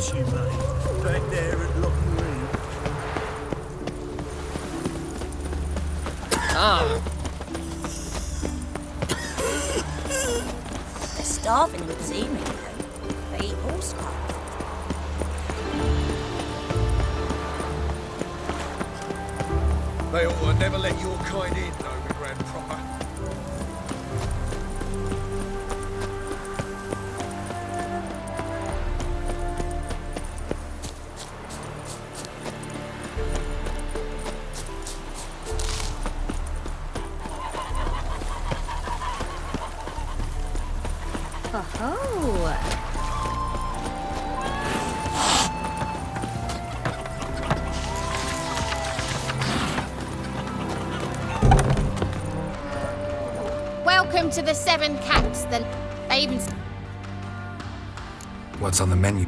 she made. Back there at Loch Marine. Ah. They're starving in the Zima, you know. They eat horse craft. They ought to never let your kind in, though, we ran proper. Oh-ho! Welcome to the Seven Cats. They even... What's on the menu?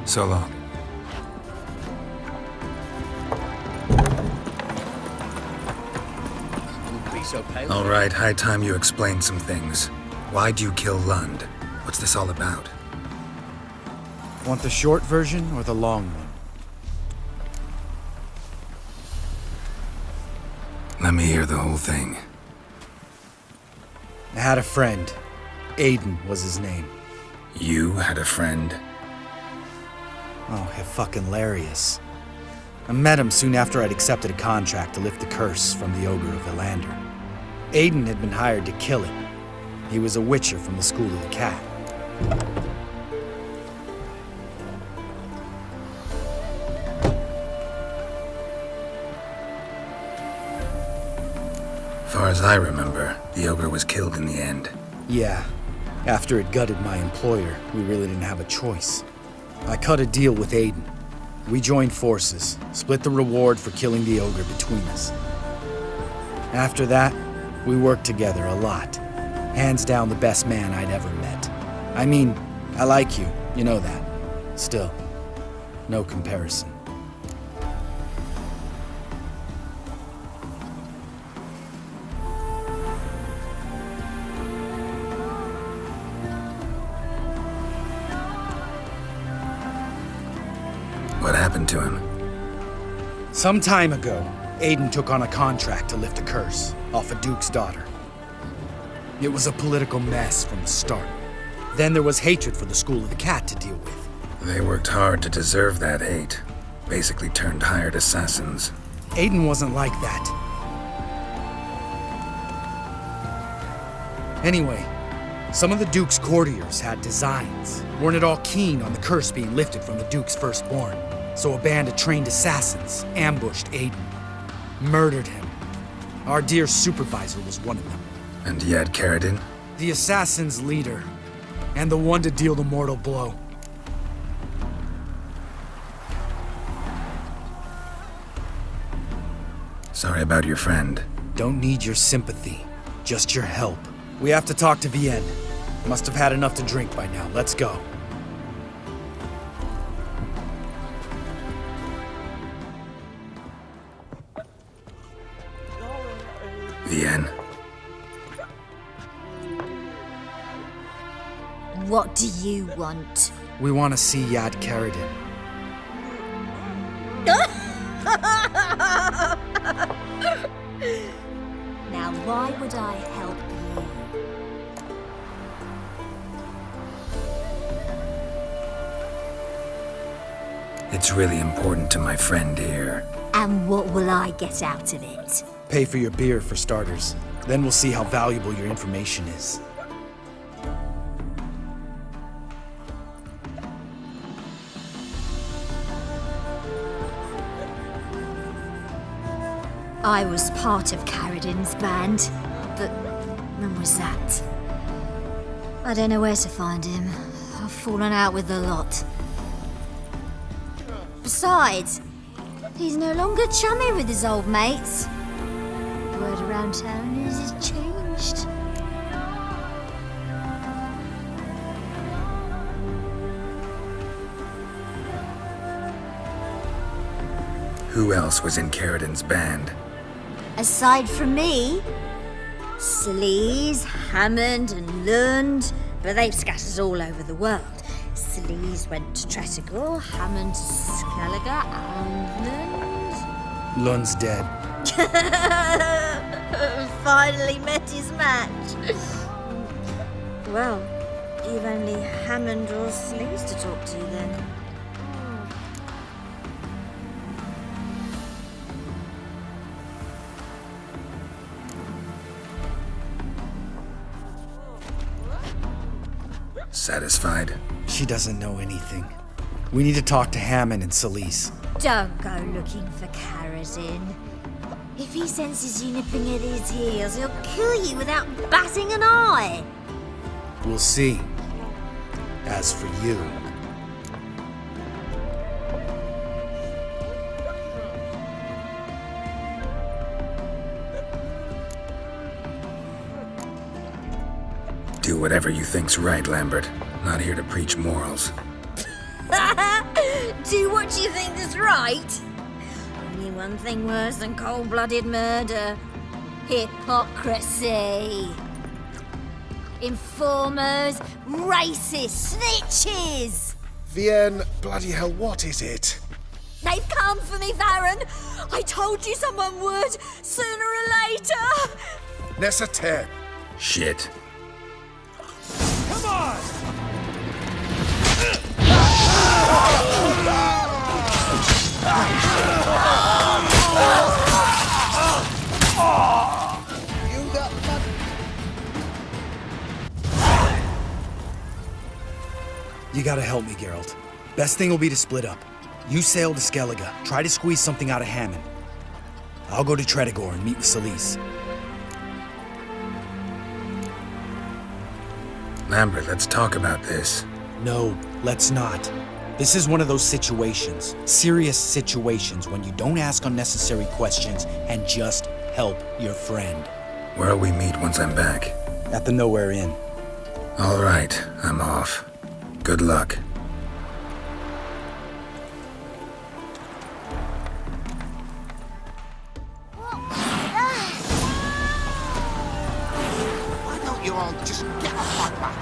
So long. All right, high time you explain some things. Why'd you kill Lund? What's this all about? Want the short version or the long one? Let me hear the whole thing. I had a friend. Aiden was his name. You had a friend? Oh, fucking hilarious. I met him soon after I'd accepted a contract to lift the curse from the Ogre of Ilander. Aiden had been hired to kill it. He was a witcher from the School of the Cat. Far as I remember, the Ogre was killed in the end. Yeah. After it gutted my employer, we really didn't have a choice. I cut a deal with Aiden. We joined forces, split the reward for killing the Ogre between us. After that, we worked together a lot. Hands down the best man I'd ever met. I mean, I like you, you know that. Still, no comparison. What happened to him? Some time ago, Aiden took on a contract to lift a curse off a duke's daughter. It was a political mess from the start. Then there was hatred for the School of the Cat to deal with. They worked hard to deserve that hate. Basically turned hired assassins. Aiden wasn't like that. Anyway, some of the Duke's courtiers had designs. Weren't at all keen on the curse being lifted from the Duke's firstborn. So a band of trained assassins ambushed Aiden. Murdered him. Our dear supervisor was one of them. And you had Carradine? The assassin's leader. And the one to deal the mortal blow. Sorry about your friend. Don't need your sympathy. Just your help. We have to talk to Vienne. Must have had enough to drink by now. Let's go. Vienne. What do you want? We want to see Yad Carradine. Now, why would I help you? It's really important to my friend here. And what will I get out of it? Pay for your beer, for starters. Then we'll see how valuable your information is. I was part of Carradin's band, but when was that? I don't know where to find him. I've fallen out with the lot. Besides, he's no longer chummy with his old mates. The word around town is he's changed. Who else was in Carradin's band? Aside from me, Sleaze, Hammond and Lund, but they've scattered all over the world. Sleaze went to Tretigor, Hammond to Skellige, and Lund... Lund's dead. Finally met his match. Well, you've only Hammond or Sleaze to talk to then. Satisfied? She doesn't know anything. We need to talk to Hammond and Sleaze. Don't go looking for Carradin. If he senses you nipping at his heels, he'll kill you without batting an eye. We'll see. As for you... Do whatever you think's right, Lambert. Not here to preach morals. Do what you think is right. Only one thing worse than cold-blooded murder. Hypocrisy. Informers, racists, snitches. Vienne, bloody hell, what is it? They've come for me, Baron. I told you someone would, sooner or later. Nessa. Shit. Come on! You gotta help me, Geralt. Best thing will be to split up. You sail to Skellige, try to squeeze something out of Hammond. I'll go to Tretigor and meet with Sleaze. Lambert, let's talk about this. No, let's not. This is one of those situations, serious situations, when you don't ask unnecessary questions and just help your friend. Where'll we meet once I'm back? At the Nowhere Inn. All right, I'm off. Good luck. Why don't you all just get off my back?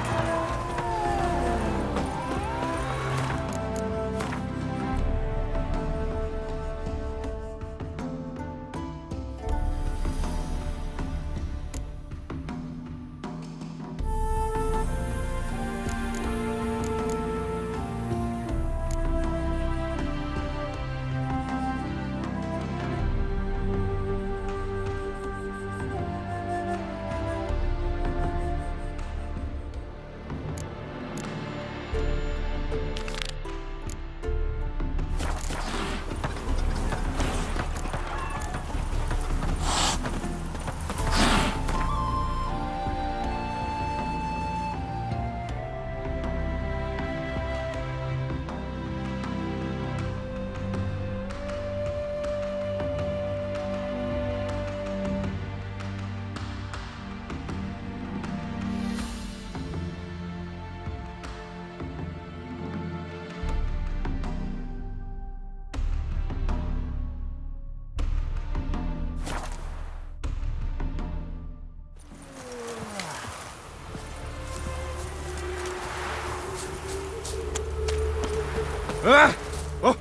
Ah! Oh,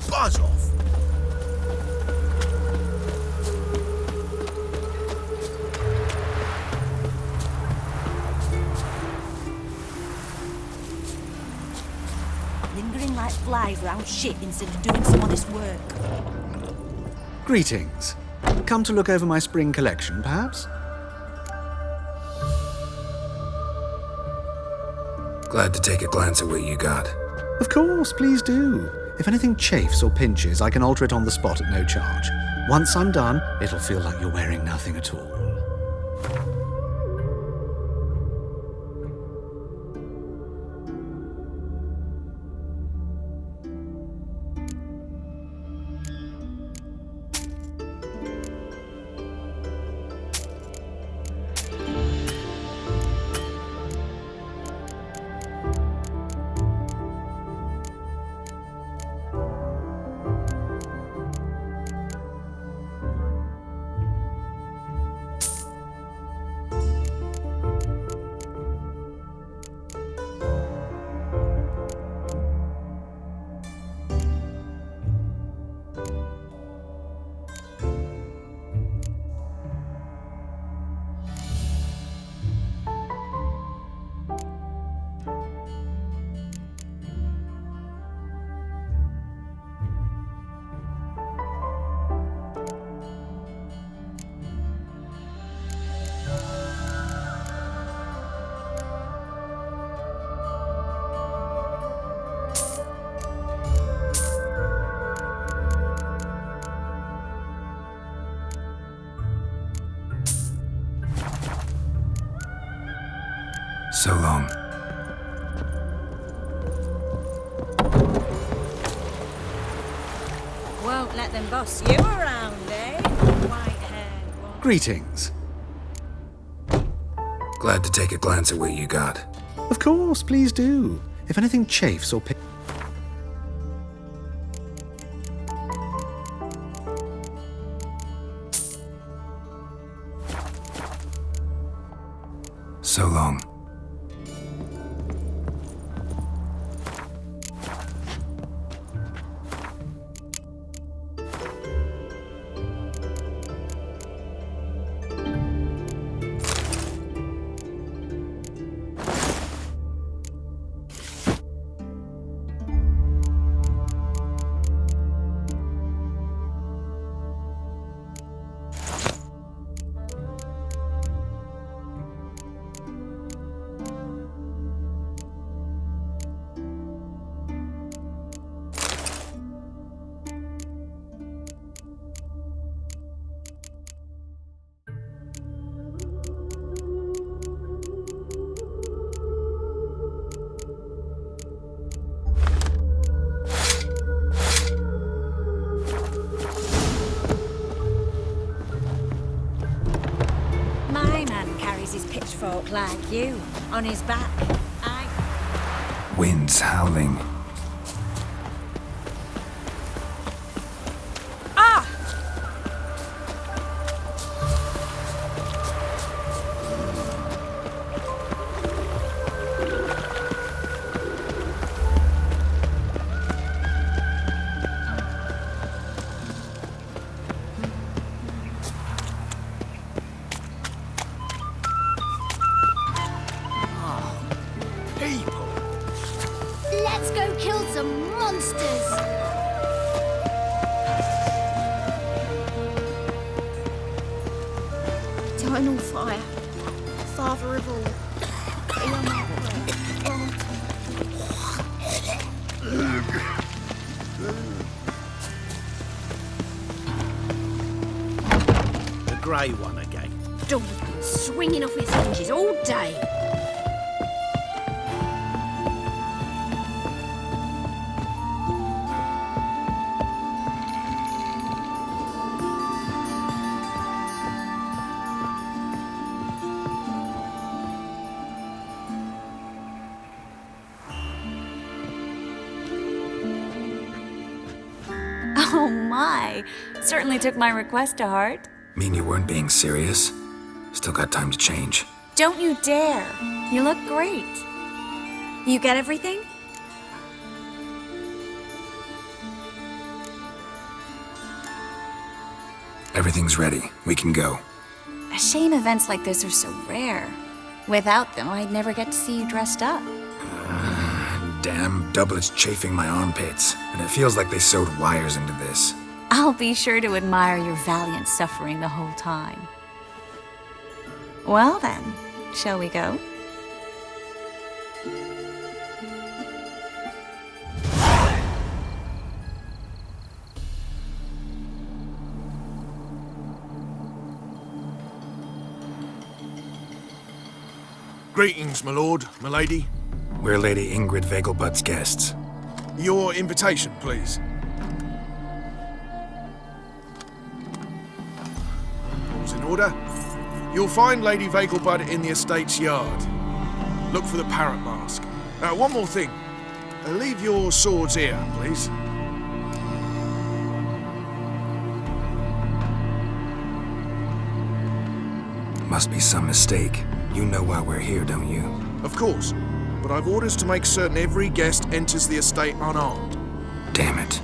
buzz off! Lingering like flies round shit instead of doing some honest work. Greetings. Come to look over my spring collection, perhaps? Glad to take a glance at what you got. Of course, please do. If anything chafes or pinches, I can alter it on the spot at no charge. Once I'm done, it'll feel like you're wearing nothing at all. So long. Won't let them boss you around, eh? White-haired one. Greetings. Glad to take a glance at what you got. Of course, please do. If anything chafes or So long. Pitchfork like you, on his back. Wind's howling. Let's go kill some monsters! Eternal fire, Father of all. Hear my prayer. The grey one again. Dog swinging off its hinges all day. Oh my, certainly took my request to heart. Mean you weren't being serious? Still got time to change. Don't you dare. You look great. You get everything? Everything's ready. We can go. A shame events like this are so rare. Without them, I'd never get to see you dressed up. Damn doublet's chafing my armpits, and it feels like they sewed wires into this. I'll be sure to admire your valiant suffering the whole time. Well then, shall we go? Greetings, my lord, my lady. We're Lady Ingrid Vegelbud's guests. Your invitation, please. All's in order. You'll find Lady Vegelbud in the estate's yard. Look for the parrot mask. One more thing. Leave your swords here, please. Must be some mistake. You know why we're here, don't you? Of course. But I've orders to make certain every guest enters the estate unarmed. Damn it.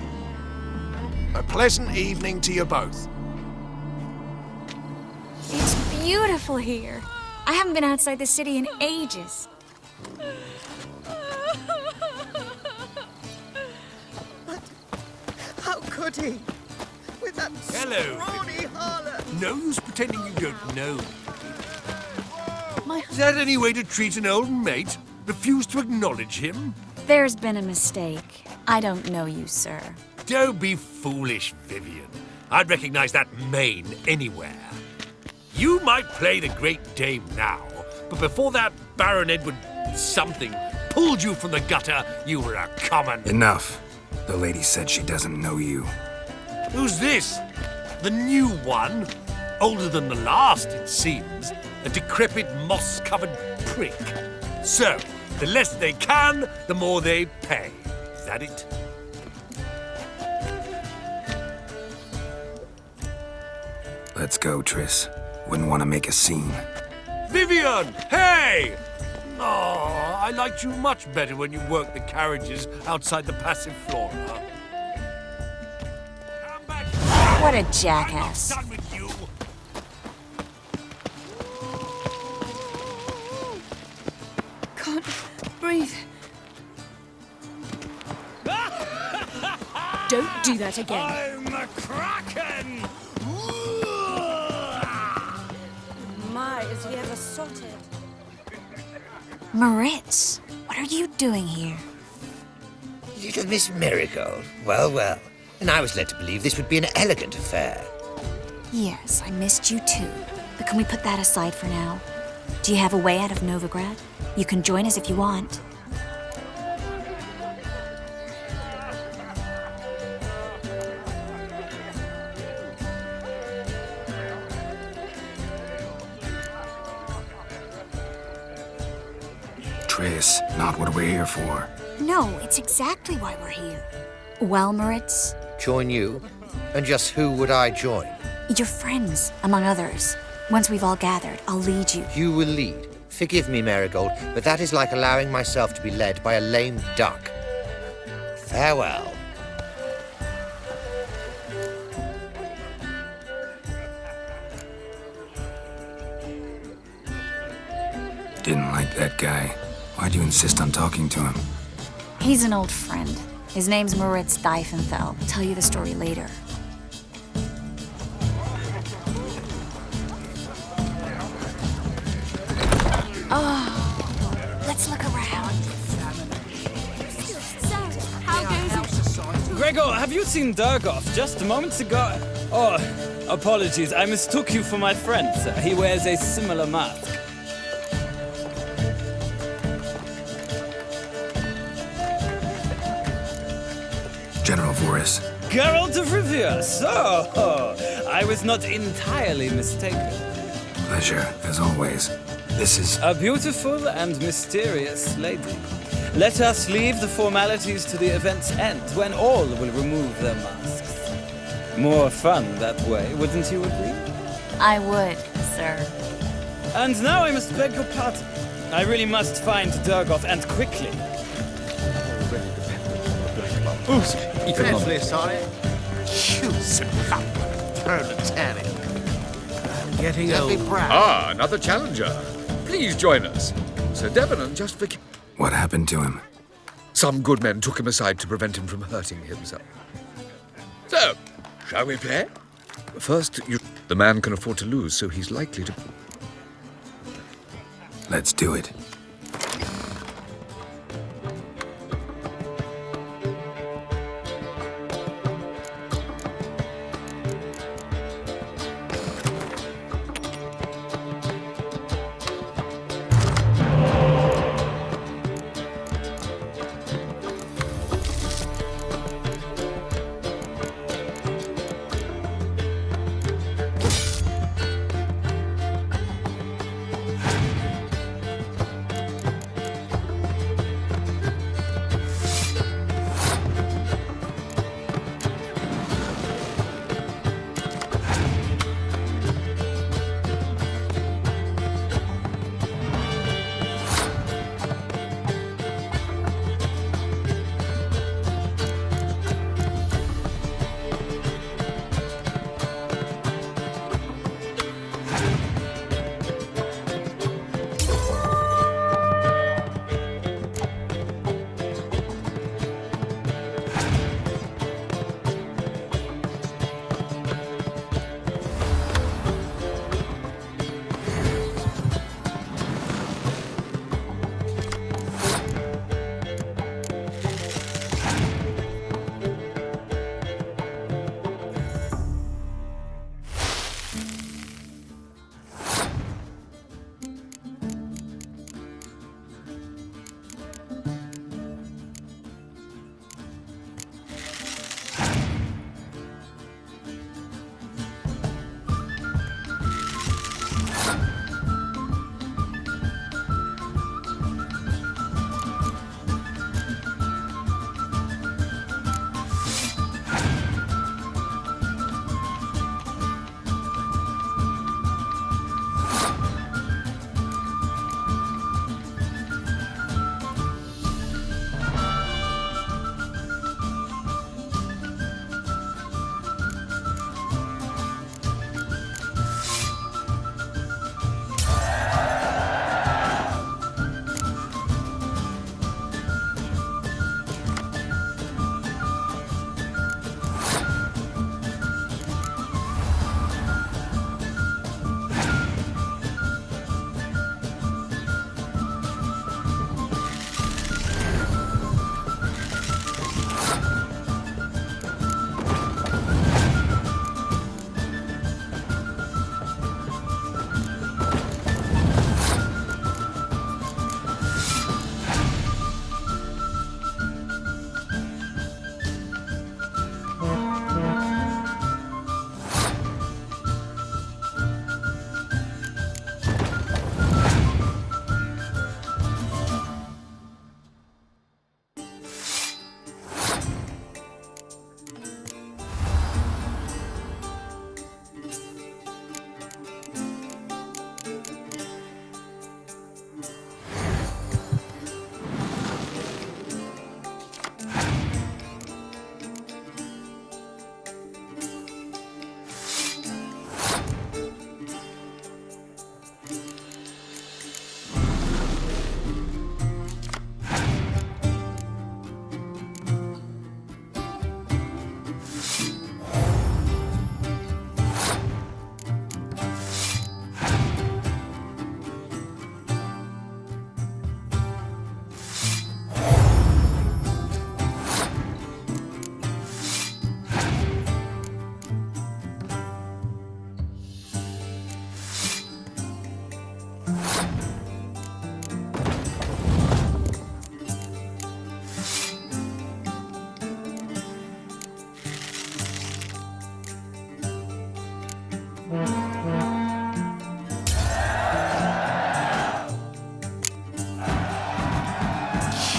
A pleasant evening to you both. It's beautiful here. I haven't been outside the city in ages. How could he? With that scrawny harlot. No use pretending you don't know. My Is that any way to treat an old mate? Refuse to acknowledge him? There's been a mistake. I don't know you, sir. Don't be foolish, Vivian. I'd recognize that mane anywhere. You might play the Great Dame now, but before that Baron Edward something pulled you from the gutter, you were a common... Enough. The lady said she doesn't know you. Who's this? The new one? Older than the last, it seems. A decrepit, moss-covered prick. So, the less they can, the more they pay. Is that it? Let's go, Triss. Wouldn't want to make a scene. Vivian! Hey! Oh, I liked you much better when you worked the carriages outside the passive flora. Come back. What a jackass. I'm not done with you. Can't breathe. Don't do that again. I'm a kraken! My, is he ever sorted? Moritz, what are you doing here? Little Miss Marigold. Well, well. And I was led to believe this would be an elegant affair. Yes, I missed you too. But can we put that aside for now? Do you have a way out of Novigrad? You can join us if you want. Triss, not what we're here for. No, it's exactly why we're here. Well, Moritz, Join you? And just who would I join? your friends, among others. Once we've all gathered, I'll lead you. You will lead. Forgive me, Marigold, but that is like allowing myself to be led by a lame duck. Farewell. Didn't like that guy. Why'd you insist on talking to him? He's an old friend. His name's Moritz Diefenthal. I'll tell you the story later. Oh, let's look around. Gregor, have you seen Durgoff just moments ago? Oh, apologies. I mistook you for my friend, sir. He wears a similar mask. General Voris. Geralt of Rivia, so I was not entirely mistaken. Pleasure, as always. This is... A beautiful and mysterious lady. Let us leave the formalities to the event's end, when all will remove their masks. More fun that way, wouldn't you agree? I would, sir. And now I must beg your pardon. I really must find Durgoff, and quickly. Dreadfully sorry. Choose proletarian. I'm getting old. Ah, another challenger. Please join us. Sir Debenham just forget. What happened to him? Some good men took him aside to prevent him from hurting himself. So, shall we play? First, the man can afford to lose, so he's likely to... Let's do it.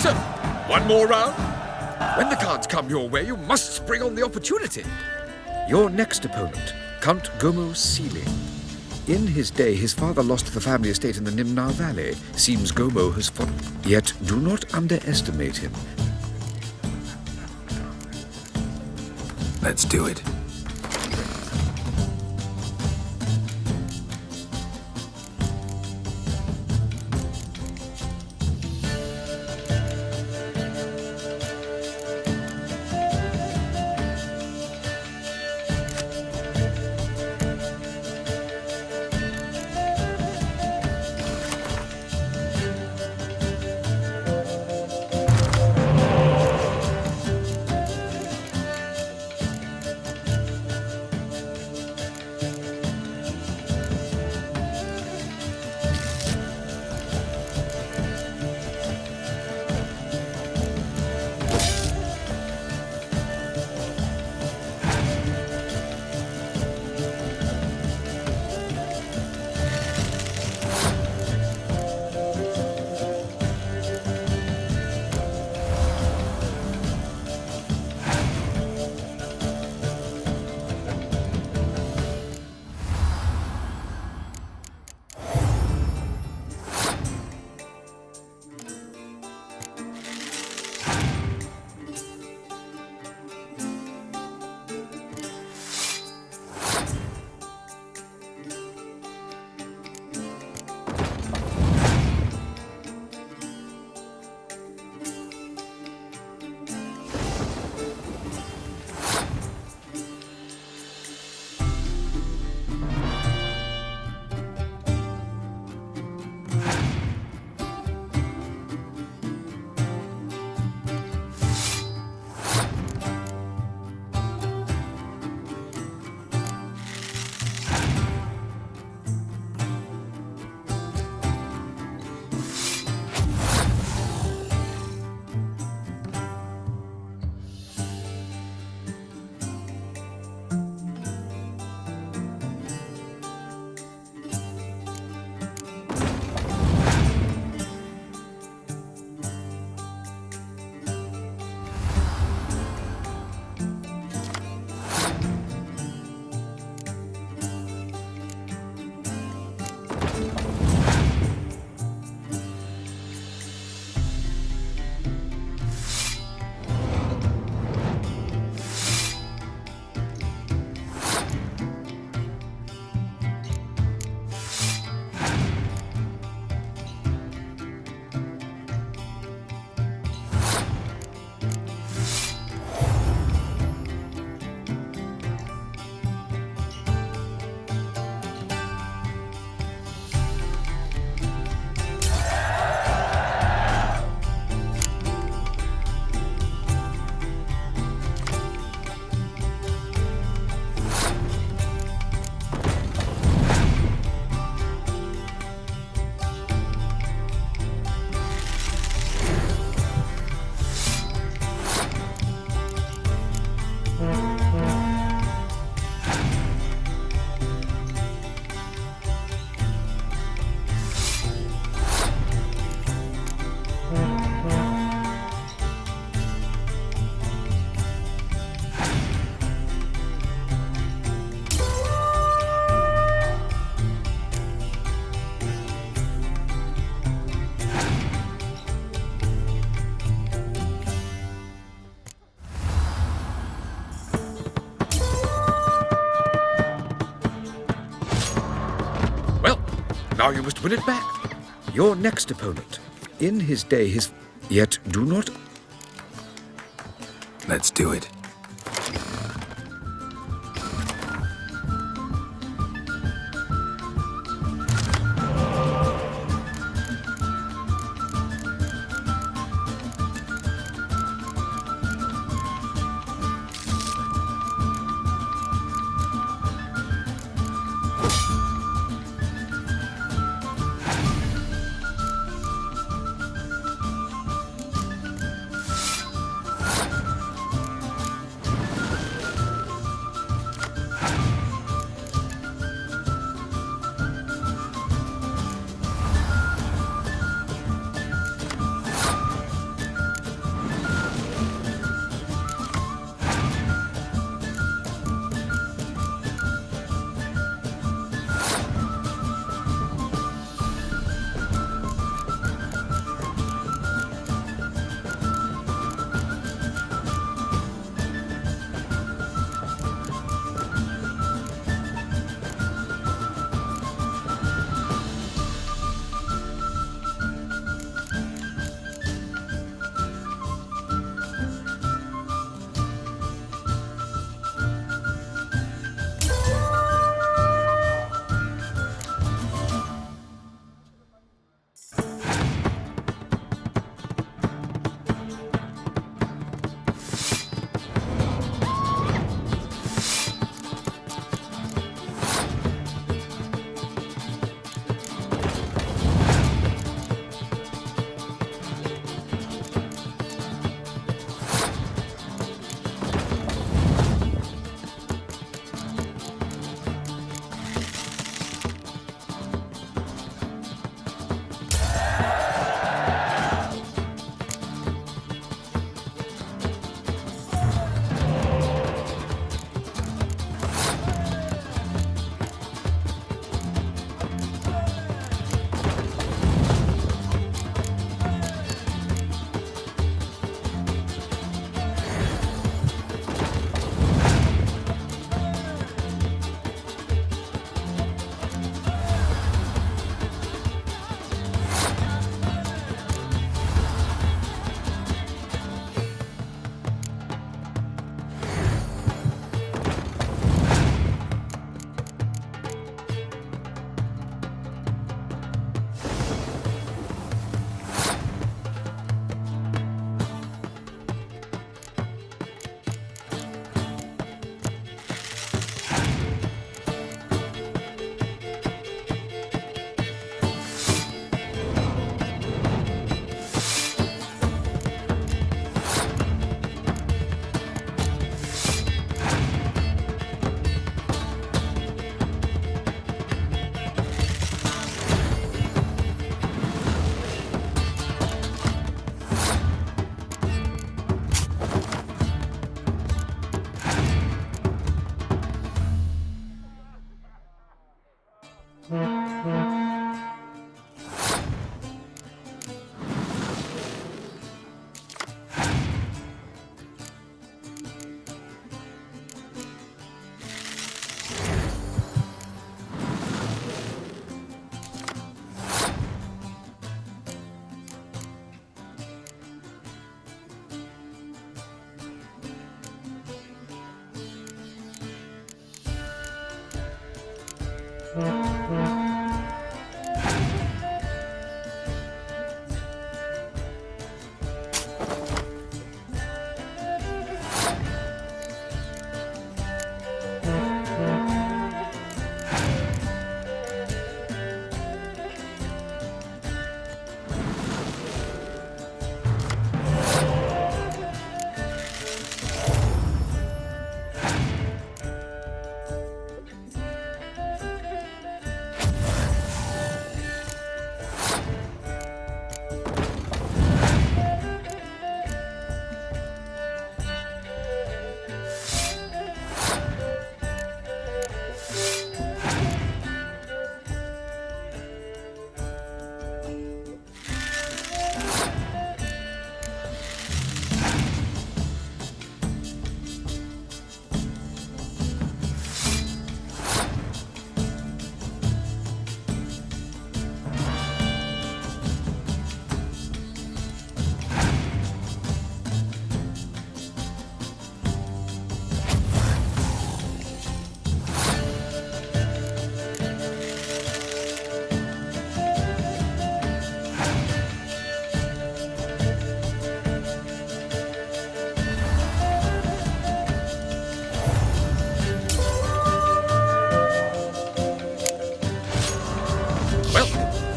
So, one more round? When the cards come your way, you must spring on the opportunity. Your next opponent, Count Gomo Sealy. In his day, his father lost the family estate in the Nimnar Valley. Seems Gomo has fought. Yet, do not underestimate him. Let's do it. Now you must win it back. Your next opponent. In his day, his... Yet do not... Let's do it.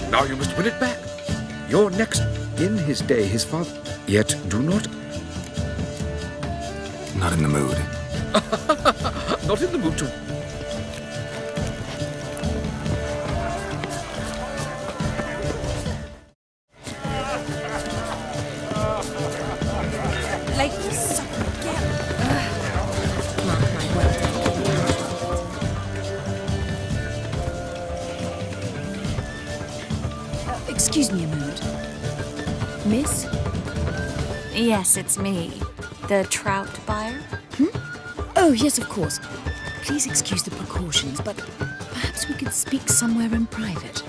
Now you must win it back. You're next. In his day, his father... Yet do not... Not in the mood. Not in the mood to... Like you suck again. Mark my words. Excuse me a moment. Miss? Yes, it's me. The trout buyer? Oh, yes, of course. Please excuse the precautions, but perhaps we could speak somewhere in private.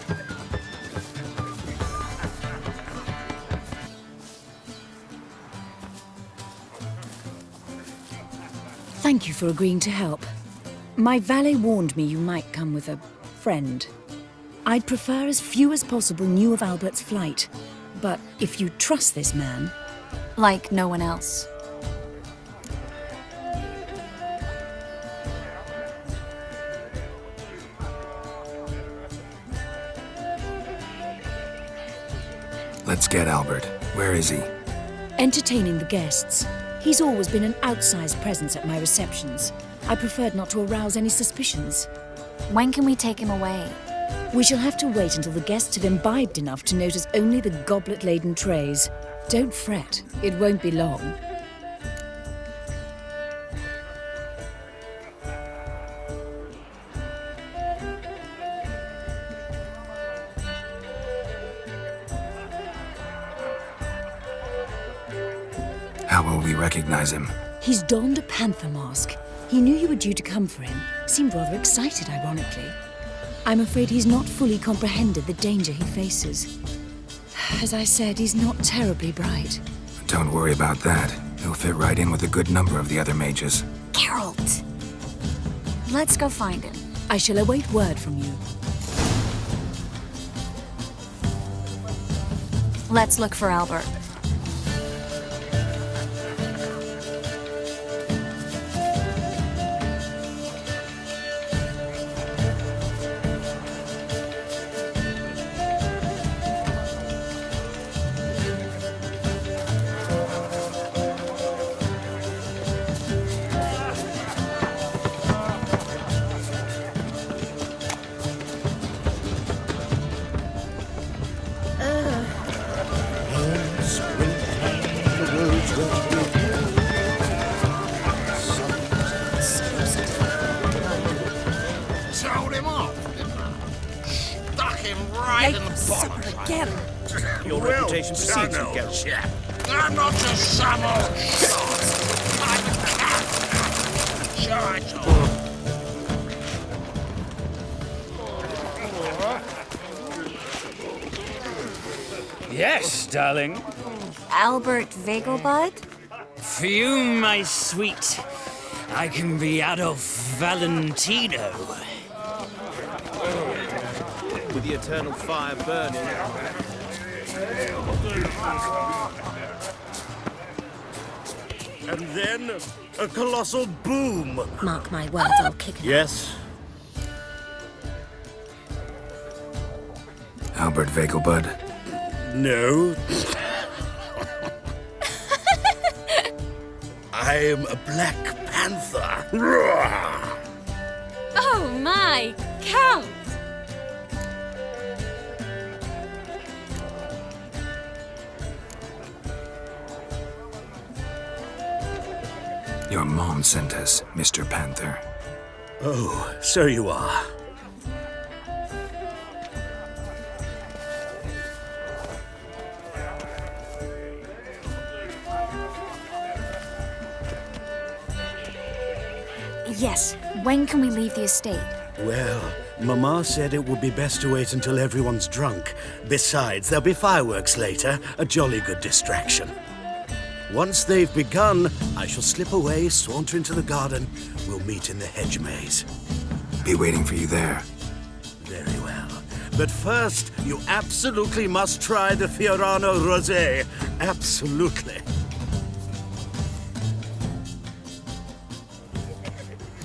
Thank you for agreeing to help. My valet warned me you might come with a friend. I'd prefer as few as possible knew of Albert's flight. But if you trust this man... Like no one else. Let's get Albert. Where is he? Entertaining the guests. He's always been an outsized presence at my receptions. I preferred not to arouse any suspicions. When can we take him away? We shall have to wait until the guests have imbibed enough to notice only the goblet-laden trays. Don't fret, it won't be long. How will we recognize him? He's donned a panther mask. He knew you were due to come for him. Seemed rather excited, ironically. I'm afraid he's not fully comprehended the danger he faces. As I said, he's not terribly bright. Don't worry about that. He'll fit right in with a good number of the other mages. Geralt! Let's go find him. I shall await word from you. Let's look for Albert. Told him off, didn't I? Stuck him right in the bottom. Again. Your reputation precedes you, Geralt. I'm not just some old shot. I'm a cat. Sure, I told. Yes, darling. Albert Vegelbud? For you, my sweet, I can be Adolf Valentino. with the eternal fire burning. And then a colossal boom. Mark my words, I'll kick it. Yes. Albert Vegelbud? No. I'm a Black Panther. Oh my, Count! Your mom sent us, Mr. Panther. Oh, so you are. Yes, when can we leave the estate? Well, Mama said it would be best to wait until everyone's drunk. Besides, there'll be fireworks later, a jolly good distraction. Once they've begun, I shall slip away, saunter into the garden. We'll meet in the hedge maze. Be waiting for you there. Very well. But first, you absolutely must try the Fiorano Rosé. Absolutely.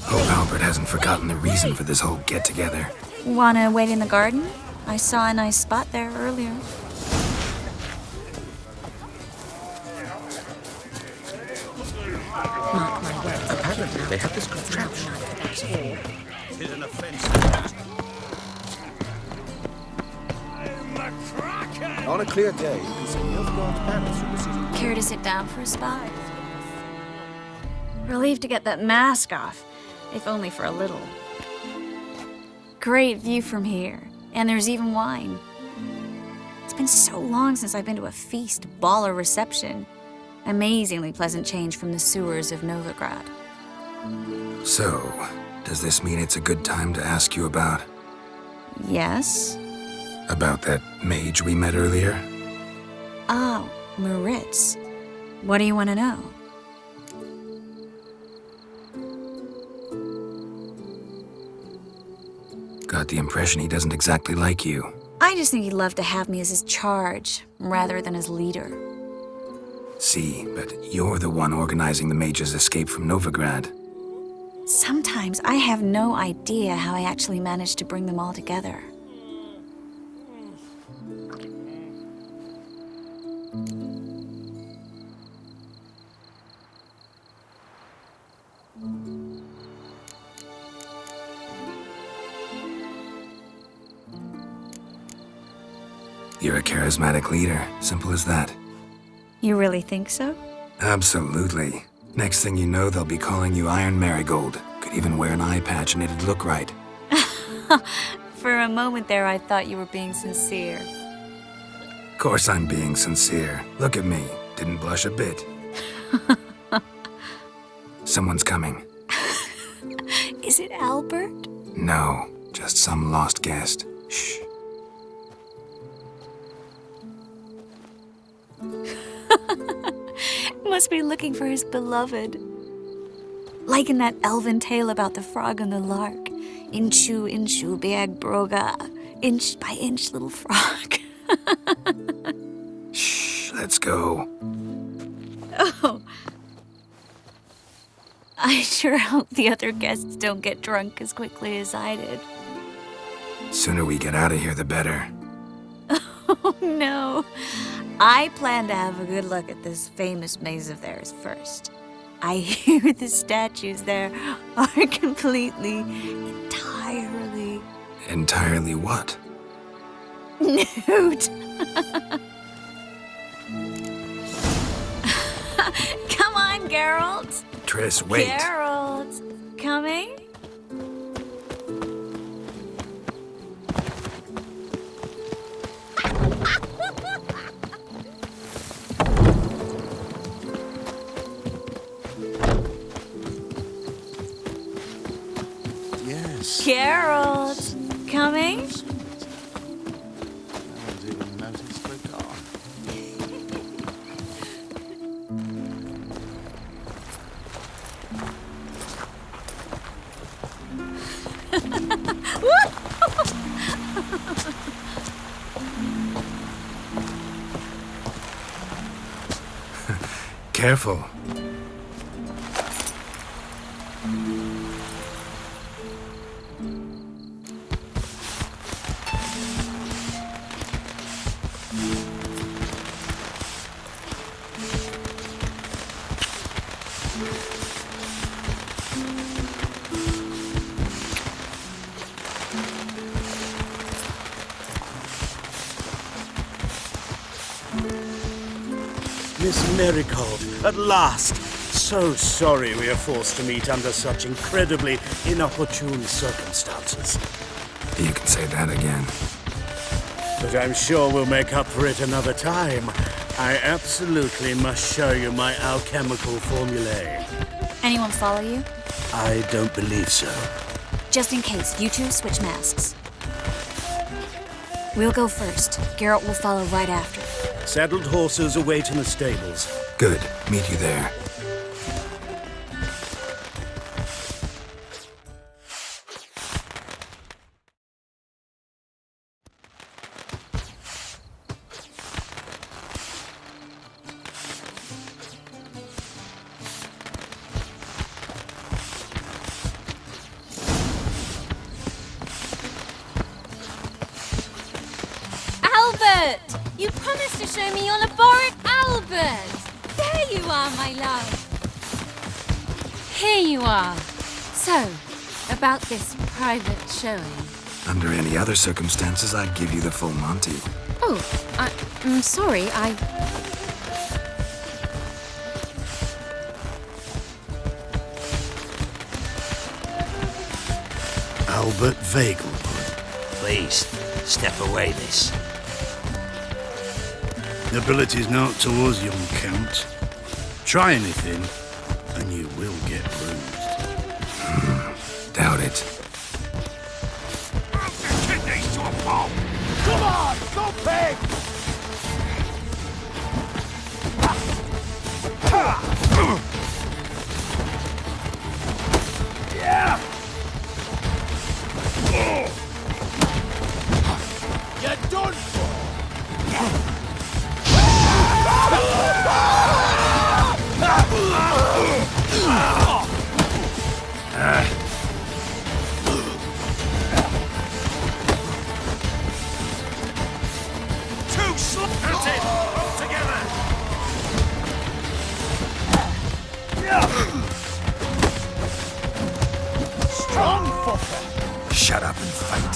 Hope Albert hasn't forgotten the reason for this whole get-together. Wanna wait in the garden? I saw a nice spot there earlier. Mark my words. Apparently they have this contraption. It is an offense. On a clear day, you can see Nilfgaard's banners from the city. Care to sit down for a spot? Relieved to get that mask off, if only for a little. Great view from here, and there's even wine. It's been so long since I've been to a feast, ball, or reception. Amazingly pleasant change from the sewers of Novigrad. So, does this mean it's a good time to ask you about? Yes? About that mage we met earlier? Oh, Moritz. What do you want to know? Got the impression he doesn't exactly like you. I just think he'd love to have me as his charge, rather than as leader. See, but you're the one organizing the mage's escape from Novigrad. Sometimes I have no idea how I actually managed to bring them all together. You're a charismatic leader, simple as that. You really think so? Absolutely. Next thing you know, they'll be calling you Iron Marigold. Could even wear an eye patch and it'd look right. For a moment there, I thought you were being sincere. Of course I'm being sincere. Look at me. Didn't blush a bit. Someone's coming. Is it Albert? No, just some lost guest. Shh. Must be looking for his beloved. Like in that elven tale about the frog and the lark. Inchu, inchu, beag broga. Inch by inch, little frog. Shh, let's go. Oh. I sure hope the other guests don't get drunk as quickly as I did. Sooner we get out of here, the better. Oh, no. I plan to have a good look at this famous maze of theirs first. I hear the statues there are completely, entirely... Entirely what? Nude. Come on, Geralt. Triss, wait. Geralt, coming? Yes. Geralt, coming? No one's even noticed we're gone. careful. Miss Marigold, at last! So sorry we are forced to meet under such incredibly inopportune circumstances. You can say that again. But I'm sure we'll make up for it another time. I absolutely must show you my alchemical formulae. Anyone follow you? I don't believe so. Just in case, you two switch masks. We'll go first. Garrett will follow right after. Saddled horses await in the stables. Good. Meet you there. Albert! You promised to show me your laboratory, Albert! There you are, my love. Here you are. So, about this private showing. Under any other circumstances, I'd give you the full Monty. Oh, I'm sorry, Albert Vagelwood. Please, step away, miss. Nobility's not towards young Count. Try anything, and you will get bruised. Doubt it. Kidneys to a pulp! Come on, go big! Yeah! You're done for! Too slow! That's it! Roll together! Strong fucker! Shut up and fight.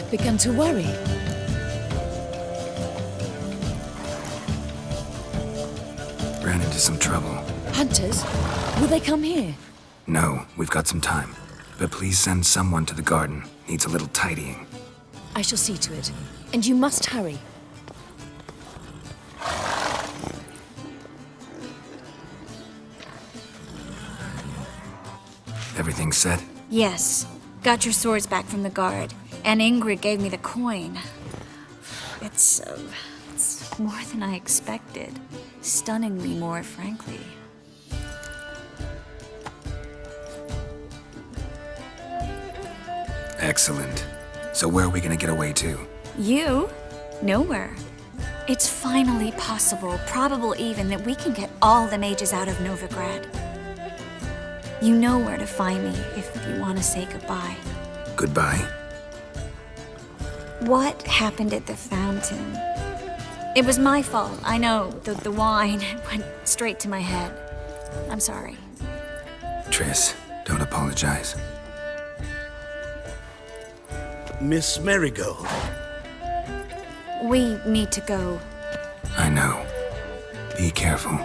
Begun to worry. Ran into some trouble. Hunters? Will they come here? No, we've got some time. But please send someone to the garden. Needs a little tidying. I shall see to it. And you must hurry. Everything set? Yes. Got your swords back from the guard. And Ingrid gave me the coin. It's more than I expected. Stunningly more, frankly. Excellent. So where are we gonna get away to? You? Nowhere. It's finally possible, probable even, that we can get all the mages out of Novigrad. You know where to find me if you want to say goodbye. Goodbye? What happened at the fountain? It was my fault, I know. The wine went straight to my head. I'm sorry. Triss, don't apologize. Miss Marigold. We need to go. I know. Be careful.